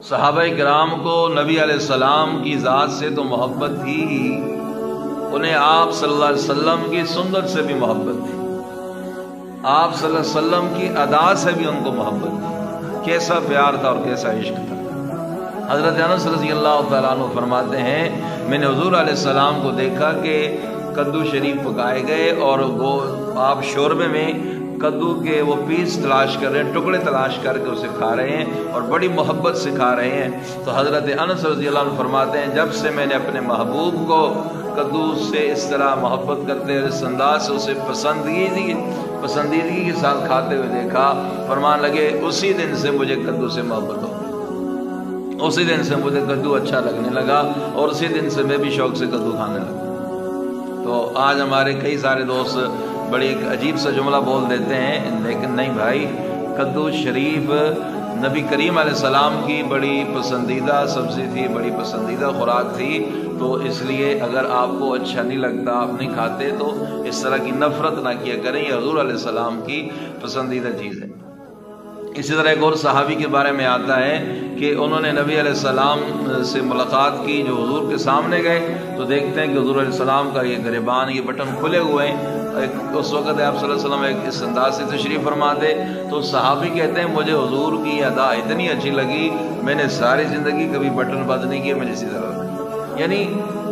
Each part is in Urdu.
صحابہ کرام کو نبی علیہ السلام کی ذات سے تو محبت تھی ہی، انہیں آپ صلی اللہ علیہ وسلم کی سنت سے بھی محبت تھی، آپ صلی اللہ علیہ وسلم کی ادا سے بھی ان کو محبت تھی۔ کیسا پیار تھا اور کیسا عشق تھا۔ حضرت انس رضی اللہ تعالیٰ عنہ فرماتے ہیں میں نے حضور علیہ السلام کو دیکھا کہ کدو شریف پکائے گئے اور وہ آپ شوربے میں کدو کے وہ پیس تلاش کر رہے ہیں، ٹکڑے تلاش کر کے اسے کھا رہے ہیں اور بڑی محبت سے کھا رہے ہیں۔ تو حضرت انس رضی اللہ عنہ فرماتے ہیں جب سے میں نے اپنے محبوب کو کدو سے اس طرح محبت کرتے ہوئے اس انداز سے اسے پسندیدگی کے ساتھ کھاتے ہوئے دیکھا، فرمان لگے اسی دن سے مجھے کدو سے محبت ہو گئی، اسی دن سے مجھے کدو اچھا لگنے لگا اور اسی دن سے میں بھی شوق سے کدو کھانے لگا۔ تو آج ہمارے کئی سارے دوست بڑی ایک عجیب سا جملہ بول دیتے ہیں، لیکن نہیں بھائی، کدو شریف نبی کریم علیہ السلام کی بڑی پسندیدہ سبزی تھی، بڑی پسندیدہ خوراک تھی، تو اس لیے اگر آپ کو اچھا نہیں لگتا، آپ نہیں کھاتے، تو اس طرح کی نفرت نہ کیا کریں، یہ حضور علیہ السلام کی پسندیدہ چیز ہے۔ اسی طرح ایک اور صحابی کے بارے میں آتا ہے کہ انہوں نے نبی علیہ السلام سے ملاقات کی، جو حضور کے سامنے گئے تو دیکھتے ہیں کہ حضور علیہ السلام کا یہ گریبان، یہ بٹن کھلے ہوئے ہیں۔ اس وقت آپ صلی اللہ علیہ وسلم ایک اس انداز سے تشریف فرما دے تو صحابی کہتے ہیں مجھے حضور کی ادا اتنی اچھی لگی، میں نے ساری زندگی کبھی بٹن بند نہیں کیا، میں اسی طرح رہا۔ یعنی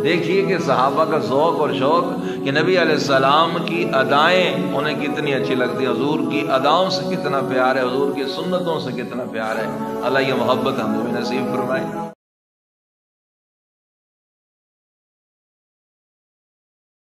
دیکھیے کہ صحابہ کا ذوق اور شوق کہ نبی علیہ السلام کی ادائیں انہیں کتنی اچھی لگتی ہیں، حضور کی اداؤں سے کتنا پیار ہے، حضور کی سنتوں سے کتنا پیار ہے۔ اللہ یہ محبت ہمیں نصیب فرمائے۔